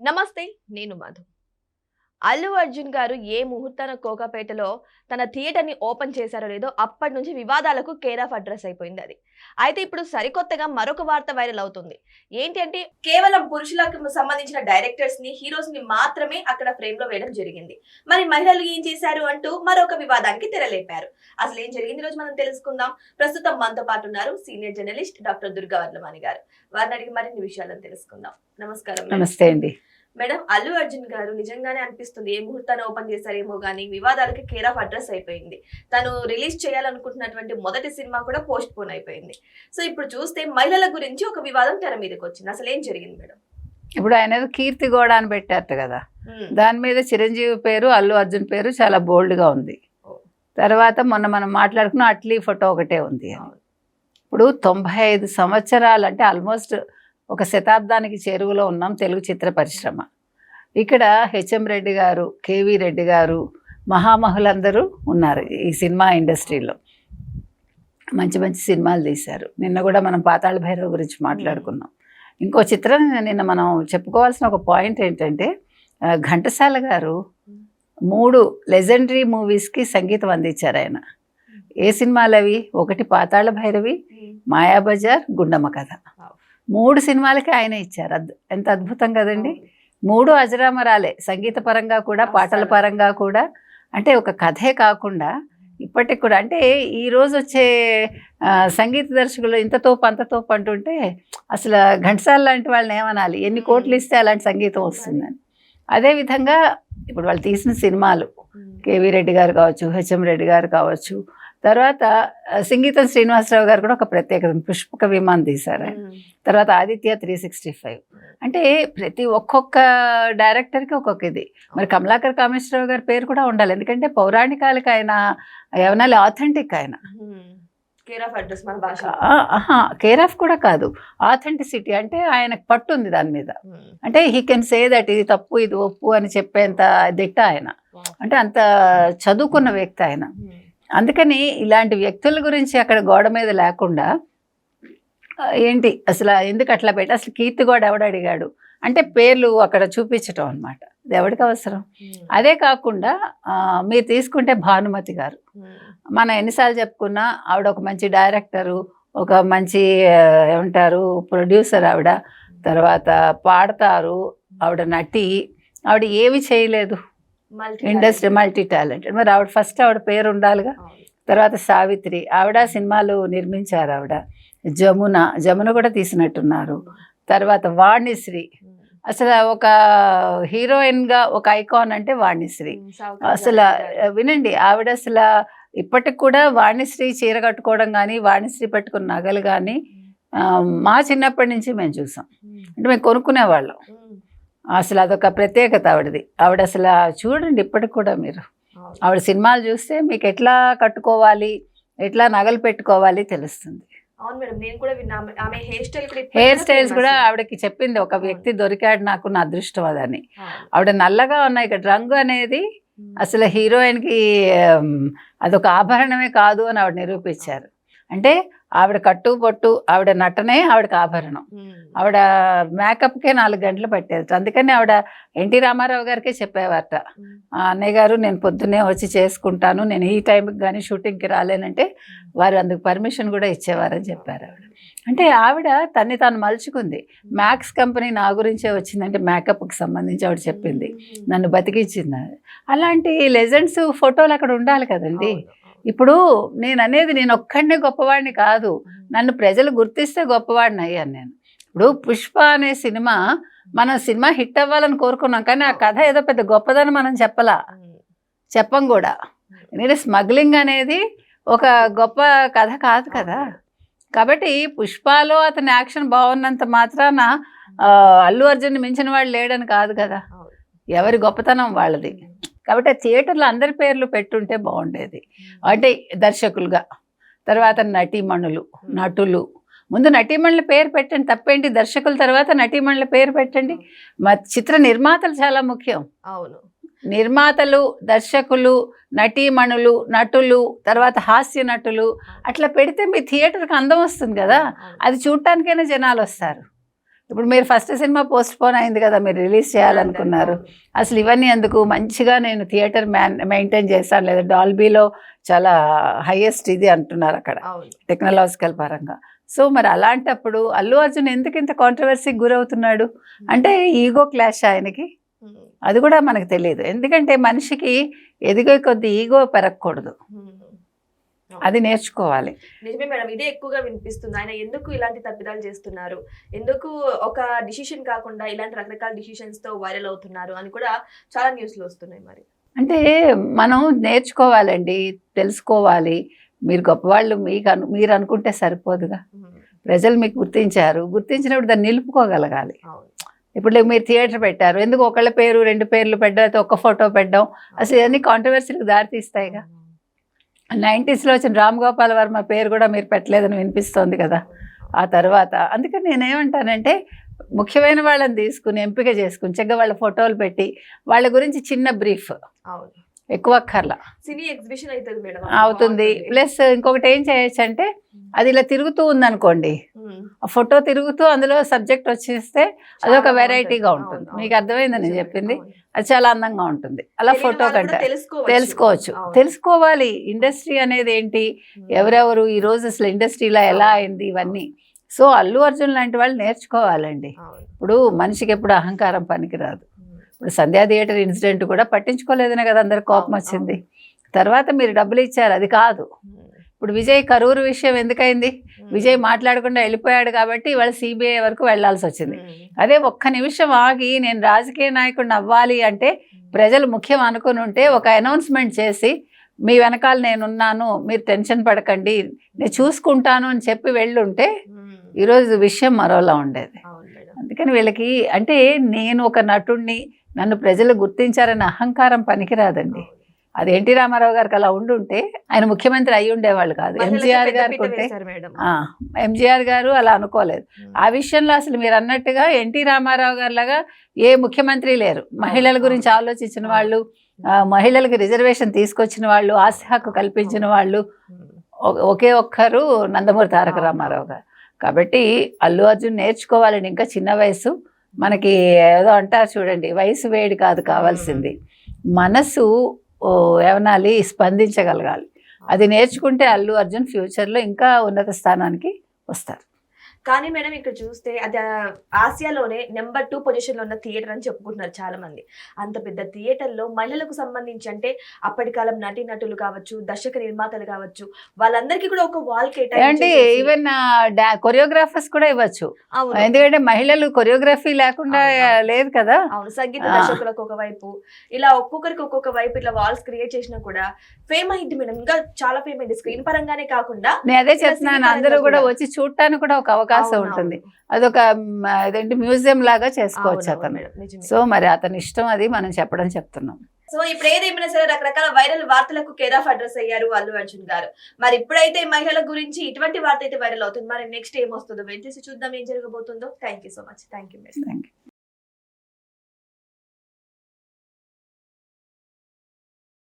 నమస్తే, నేను మధు. అల్లు అర్జున్ గారు ఏ ముహూర్తాన కోకాపేటలో తన థియేటర్‌ని ఓపెన్ చేశారో లేదో అప్పటి నుంచి వివాదాలకు కేర్ ఆఫ్ అడ్రెస్ అయిపోయింది అది. అయితే ఇప్పుడు సరికొత్తగా మరొక వార్త వైరల్ అవుతుంది. ఏంటి అంటే కేవలం పురుషులకు సంబంధించిన డైరెక్టర్స్‌ని, హీరోస్‌ని మాత్రమే అక్కడ ఫ్రేమ్‌లో వేయడం జరిగింది. మరి మహిళలు ఏం చేశారు అంటూ మరొక వివాదానికి తెరలేపారు. అసలు ఏం జరిగింది ఈరోజు మనం తెలుసుకుందాం. ప్రస్తుతం మనతో పాటు ఉన్నారు సీనియర్ జర్నలిస్ట్ డాక్టర్ దుర్గా వర్లమాని గారు. వారిని అడిగి మరిన్ని విషయాలను తెలుసుకుందాం. నమస్కారం. నమస్తే అండి మేడం. అల్లు అర్జున్ గారు నిజంగానే అనిపిస్తుంది ఏ ముహూర్తాన్ని ఓపెన్ చేశారేమో గానీ వివాదాలకి కేర్ ఆఫ్ అడ్రస్ అయిపోయింది. తను రిలీజ్ చేయాలనుకుంటున్నటువంటి మొదటి సినిమా కూడా పోస్ట్ పోన్ అయిపోయింది. సో ఇప్పుడు చూస్తే మహిళల గురించి ఒక వివాదం తెర మీదకి వచ్చింది. అసలు ఏం జరిగింది మేడం? ఇప్పుడు ఆయన కీర్తి గోడ అని పెట్టారట కదా, దాని మీద చిరంజీవి పేరు, అల్లు అర్జున్ పేరు చాలా బోల్డ్గా ఉంది. తర్వాత మొన్న మనం మాట్లాడుకున్న అట్లీ ఫోటో ఒకటే ఉంది. ఇప్పుడు 95 సంవత్సరాలు అంటే ఆల్మోస్ట్ ఒక శతాబ్దానికి చేరువలో ఉన్నాం తెలుగు చిత్ర పరిశ్రమ. ఇక్కడ హెచ్ఎం రెడ్డి గారు, కేవీ రెడ్డి గారు, మహామహులందరూ ఉన్నారు ఈ సినిమా ఇండస్ట్రీలో. మంచి మంచి సినిమాలు తీశారు. నిన్న కూడా మనం పాతాళ భైరవ గురించి మాట్లాడుకున్నాం. ఇంకో చిత్రం నిన్న మనం చెప్పుకోవాల్సిన ఒక పాయింట్ ఏంటంటే, ఘంటసాల గారు 3 లెజెండరీ మూవీస్కి సంగీతం అందించారు ఆయన. ఏ సినిమాలు అవి? ఒకటి పాతాళ భైరవి, మాయాబజార్, గుండమ్మ కథ. 3 సినిమాలకి ఆయన ఇచ్చారు. ఎంత అద్భుతం కదండి. 3 అజరామరాలే, సంగీత పరంగా కూడా, పాటల పరంగా కూడా. అంటే ఒక కథే కాకుండా ఇప్పటికి కూడా, అంటే ఈరోజు వచ్చే సంగీత దర్శకులు ఇంతతోపు అంతతోపు అంటుంటే అసలు ఘంటసాల లాంటి వాళ్ళని ఏమనాలి? ఎన్ని కోట్లు ఇస్తే అలాంటి సంగీతం వస్తుందని. అదేవిధంగా ఇప్పుడు వాళ్ళు తీసిన సినిమాలు, కేవీ రెడ్డి గారు కావచ్చు, హెచ్ఎం రెడ్డి గారు కావచ్చు, తర్వాత సంగీతం శ్రీనివాసరావు గారు కూడా ఒక ప్రత్యేకత, పుష్పక విమానం తీశారు. తర్వాత ఆదిత్య 365. అంటే ప్రతి ఒక్కొక్క డైరెక్టర్కి ఒక్కొక్క ఇది. మరి కమలాకర్ కామేశ్వరరావు గారి పేరు కూడా ఉండాలి, ఎందుకంటే పౌరాణికాలకు ఆయన ఏమనాలి, ఆథెంటిక్ ఆయన. కేర్ ఆఫ్ అడ్రస్ మన భాష. కేర్ ఆఫ్ కూడా కాదు, ఆథెంటిసిటీ. అంటే ఆయనకు పట్టు ఉంది దాని మీద. అంటే హీ కెన్ సే దట్ ఇది తప్పు ఇది ఒప్పు అని చెప్పేంత దిట్ట ఆయన. అంటే అంత చదువుకున్న వ్యక్తి ఆయన. అందుకని ఇలాంటి వ్యక్తుల గురించి అక్కడ గోడ మీద లేకుండా ఏంటి అసలు ఎందుకు అట్లా పెట్టి, అసలు కీర్తి గోడ ఎవడు అడిగాడు అంటే పేర్లు అక్కడ చూపించటం అనమాట. ఇది ఎవరికి అవసరం? అదే కాకుండా మీరు తీసుకుంటే భానుమతి గారు, మనం ఎన్నిసార్లు చెప్పుకున్నా ఆవిడ ఒక మంచి డైరెక్టరు, ఒక మంచి ఏమంటారు ప్రొడ్యూసర్ ఆవిడ. తర్వాత పాడతారు, ఆవిడ నటి. ఆవిడ ఏమి చేయలేదు ఇండస్ట్రీ, మల్టీ టాలెంటెడ్. మరి ఆవిడ ఫస్ట్ ఆవిడ పేరు ఉండాలిగా. తర్వాత సావిత్రి, ఆవిడ సినిమాలు నిర్మించారు. ఆవిడ జమున కూడా తీసినట్టున్నారు. తర్వాత వాణిశ్రీ, అసలు ఒక హీరోయిన్గా ఒక ఐకాన్ అంటే వాణిశ్రీ. అసలు వినండి, ఆవిడ అసలు ఇప్పటికి కూడా వాణిశ్రీ చీర కట్టుకోవడం కానీ, వాణిశ్రీ పెట్టుకున్న నగలు కానీ మా చిన్నప్పటి నుంచి మేము చూసాం. అంటే మేము కొనుక్కునేవాళ్ళం. అసలు అదొక ప్రత్యేకత ఆవిడది. ఆవిడ అసలు చూడండి ఇప్పటికి కూడా మీరు ఆవిడ సినిమాలు చూస్తే మీకు ఎట్లా కట్టుకోవాలి, ఎట్లా నగలు పెట్టుకోవాలి తెలుస్తుంది. హెయిర్ స్టైల్స్ కూడా ఆవిడకి చెప్పింది ఒక వ్యక్తి, దొరికాడు నాకు, నా అదృష్టం అదని. ఆవిడ నల్లగా ఉన్నాయి ఇక్కడ, రంగు అనేది అసలు హీరోయిన్కి అదొక ఆభరణమే కాదు అని ఆవిడ నిరూపించారు. అంటే ఆవిడ కట్టు పొట్టు, ఆవిడ నటనే ఆవిడకి ఆభరణం. ఆవిడ మేకప్కే 4 గంటలు పట్టేది. అందుకని ఆవిడ ఎన్టీ రామారావు గారికే చెప్పేవారట, అన్నయ్య గారు నేను పొద్దున్నే వచ్చి చేసుకుంటాను, నేను ఈ టైంకి కానీ షూటింగ్కి రాలేనంటే వారు అందుకు పర్మిషన్ కూడా ఇచ్చేవారని చెప్పారు ఆవిడ. అంటే ఆవిడ తన్ని తాను మలుచుకుంది. మ్యాక్స్ కంపెనీ నా గురించే వచ్చిందంటే మేకప్కి సంబంధించి ఆవిడ చెప్పింది, నన్ను బతికించింది. అలాంటి లెజెండ్స్ ఫోటోలు అక్కడ ఉండాలి కదండి. ఇప్పుడు నేను ఒక్కడినే గొప్పవాడిని కాదు, నన్ను ప్రజలు గుర్తిస్తే గొప్పవాడిని అయ్యాను నేను. ఇప్పుడు పుష్ప అనే సినిమా, మన సినిమా హిట్ అవ్వాలని కోరుకున్నాం, కానీ ఆ కథ ఏదో పెద్ద గొప్పదని మనం చెప్పం కూడా. ఎందుకంటే స్మగ్లింగ్ అనేది ఒక గొప్ప కథ కాదు కదా. కాబట్టి పుష్పలో అతని యాక్షన్ బాగున్నంత మాత్రాన అల్లు అర్జున్ మించిన వాడు లేడని కాదు కదా, ఎవరి గొప్పతనం వాళ్ళది. కాబట్టి థియేటర్లో అందరి పేర్లు పెట్టుంటే బాగుండేది. అంటే దర్శకులుగా, తర్వాత నటీమణులు, నటులు. ముందు నటీమణుల పేరు పెట్టండి, తప్పేంటి? దర్శకుల తర్వాత నటీమణుల పేరు పెట్టండి. చిత్ర నిర్మాతలు చాలా ముఖ్యం. అవును, నిర్మాతలు, దర్శకులు, నటీమణులు, నటులు, తర్వాత హాస్య నటులు, అట్లా పెడితే మీ థియేటర్కి అందం వస్తుంది కదా. అది చూడటానికైనా జనాలు వస్తారు. ఇప్పుడు మీరు ఫస్ట్ సినిమా పోస్ట్ పోన్ అయింది కదా, మీరు రిలీజ్ చేయాలనుకున్నారు. అసలు ఇవన్నీ ఎందుకు, మంచిగా నేను థియేటర్ మెయింటైన్ చేస్తాను, లేదా డాల్బీలో చాలా హైయెస్ట్ ఇది అంటున్నారు అక్కడ టెక్నాలజికల్ పరంగా. సో మరి అలాంటప్పుడు అల్లు అర్జున్ ఎందుకు ఇంత కాంట్రవర్సీకి గురవుతున్నాడు అంటే ఈగో క్లాష్ ఆయనకి, అది కూడా మనకు తెలియదు. ఎందుకంటే మనిషికి ఎదిగే కొద్ది ఈగో పెరగకూడదు, అది నేర్చుకోవాలి. నిజమే మేడం, ఇదే ఎక్కువగా వినిపిస్తుంది. ఆయన ఎందుకు ఇలాంటి తప్పిదాలు చేస్తున్నారు, ఎందుకు ఒక డిసిషన్ కాకుండా ఇలాంటి రకరకాల డిసిషన్స్ తో వైరల్ అవుతున్నారు అని కూడా చాలా న్యూస్లు వస్తున్నాయి. మరి అంటే మనం నేర్చుకోవాలండి, తెలుసుకోవాలి. మీరు గొప్పవాళ్ళు మీరు అనుకుంటే సరిపోదుగా. ప్రజలు మీకు గుర్తించినప్పుడు దాన్ని నిలుపుకోగలగాలి. ఇప్పుడు మీరు థియేటర్ పెట్టారు, ఎందుకు ఒకళ్ళ పేరు 2 పేర్లు పెట్టడం, ఒక్క ఫోటో పెట్టడం, అసలు ఇవన్నీ కాంట్రవర్సీలకు దారితీస్తాయిగా. 90s లో వచ్చిన రామ్ గోపాల్ వర్మ పేరు కూడా మీరు పెట్టలేదని వినిపిస్తోంది కదా ఆ తర్వాత. అందుకని నేనేమంటానంటే ముఖ్యమైన వాళ్ళని తీసుకుని ఎంపిక చేసుకుని చక్కగా వాళ్ళ ఫోటోలు పెట్టి వాళ్ళ గురించి చిన్న బ్రీఫ్, ఎక్కువ అక్కర్లా, సినీ ఎగ్జిబిషన్ అవుతుంది మేడం, అవుతుంది. ప్లస్ ఇంకొకటి ఏం చేయొచ్చు అంటే అది ఇలా తిరుగుతూ ఉందనుకోండి, ఆ ఫోటో తిరుగుతూ అందులో సబ్జెక్ట్ వచ్చేస్తే అదొక వెరైటీగా ఉంటుంది. మీకు అర్థమైందని నేను చెప్పింది, అది చాలా అందంగా ఉంటుంది. అలా ఫోటో కంటే తెలుసుకోవాలి ఇండస్ట్రీ అనేది ఏంటి, ఎవరెవరు ఈ రోజు అసలు ఇండస్ట్రీలో ఎలా అయింది ఇవన్నీ. సో అల్లు అర్జున్ లాంటి వాళ్ళు నేర్చుకోవాలండి. ఇప్పుడు మనిషికి ఎప్పుడు అహంకారం పనికిరాదు. ఇప్పుడు సంధ్యా థియేటర్ ఇన్సిడెంట్ కూడా పట్టించుకోలేదనే కదా అందరికి కోపం వచ్చింది. తర్వాత మీరు డబ్బులు ఇచ్చారు, అది కాదు. ఇప్పుడు విజయ్ కరూరు విషయం ఎందుకైంది, విజయ్ మాట్లాడకుండా వెళ్ళిపోయాడు కాబట్టి ఇవాళ సిబిఐ వరకు వెళ్లాల్సి వచ్చింది. అదే ఒక్క నిమిషం ఆగి నేను రాజకీయ నాయకుడిని అవ్వాలి అంటే ప్రజలు ముఖ్యం అనుకుని ఉంటే ఒక అనౌన్స్మెంట్ చేసి మీ వెనకాల నేనున్నాను, మీరు టెన్షన్ పడకండి, నేను చూసుకుంటాను అని చెప్పి వెళ్ళుంటే ఈరోజు విషయం మరోలా ఉండేది. అందుకని వీళ్ళకి అంటే నేను ఒక నటుడిని, నన్ను ప్రజలు గుర్తించారని అహంకారం పనికిరాదండి. అది ఎన్టీ రామారావు గారికి అలా ఉండుంటే ఆయన ముఖ్యమంత్రి అయి ఉండేవాళ్ళు కాదు. ఎంజీఆర్ గారికి ఉంటే, ఎంజీఆర్ గారు అలా అనుకోలేదు. ఆ విషయంలో అసలు మీరు అన్నట్టుగా ఎన్టీ రామారావు గారి లాగా ఏ ముఖ్యమంత్రి లేరు. మహిళల గురించి ఆలోచించిన వాళ్ళు, మహిళలకు రిజర్వేషన్ తీసుకొచ్చిన వాళ్ళు, ఆస్తి హక్కు కల్పించిన వాళ్ళు ఒకే ఒక్కరు నందమూరి తారక రామారావు గారు. కాబట్టి అల్లు అర్జున్ నేర్చుకోవాలండి. ఇంకా చిన్న వయసు, మనకి ఏదో అంటారు చూడండి, వయసు వేడి కాదు కావాల్సింది, మనసు ఏమనాలి, స్పందించగలగాలి. అది నేర్చుకుంటే అల్లు అర్జున్ ఫ్యూచర్లో ఇంకా ఉన్నత స్థానానికి వస్తారు. కానీ మేడం ఇక్కడ చూస్తే అది ఆసియాలోనే నెంబర్ 2 పొజిషన్లో ఉన్న థియేటర్ అని చెప్పుకుంటున్నారు చాలా మంది. అంత పెద్ద థియేటర్లో మహిళలకు సంబంధించి అంటే అప్పటి కాలం నటీనటులు కావచ్చు, దర్శక నిర్మాతలు కావచ్చు, వాళ్ళందరికీ కూడా ఒక వాల్ కేటాయించి ఈవెన్ కొరియోగ్రాఫర్స్ కూడా ఇవ్వచ్చు. ఎందుకంటే మహిళలు కొరియోగ్రఫీ లేకుండా లేదు కదా. అవును, సంగీత దర్శకులకు ఒక వైపు, ఇలా ఒక్కొక్కరికి ఒక్కొక్క వైపు ఇట్లా వాల్స్ క్రియేట్ చేసినా కూడా ఫేమ్ అయింది మేడం. ఇంకా చాలా ఫేమ్ అయింది, స్క్రీన్ పరంగానే కాకుండా. నేను అదే చెప్తున్నాను, అందరూ కూడా వచ్చి చూడటానికి కూడా ఒక అవకాశం ఉంటుంది. అదొక అదేంటి మ్యూజియం లాగా చేసుకోవచ్చు అతను. సో మరి అతని ఇష్టం, అది మనం చెప్తున్నాం. సో ఇప్పుడు ఏదేమైనా సరే రకరకాల వైరల్ వార్తలకు కేర్ ఆఫ్ అడ్రస్ అయ్యారు అల్లు అర్జున్ గారు. మరి ఇప్పుడైతే మహిళల గురించి ఇటువంటి వార్త అయితే వైరల్ అవుతుంది. మరి నెక్స్ట్ ఏమొస్తుందో వెయిట్ చేసి చూద్దాం, ఏం జరగబోతుందో. Thank you so much. Thank you.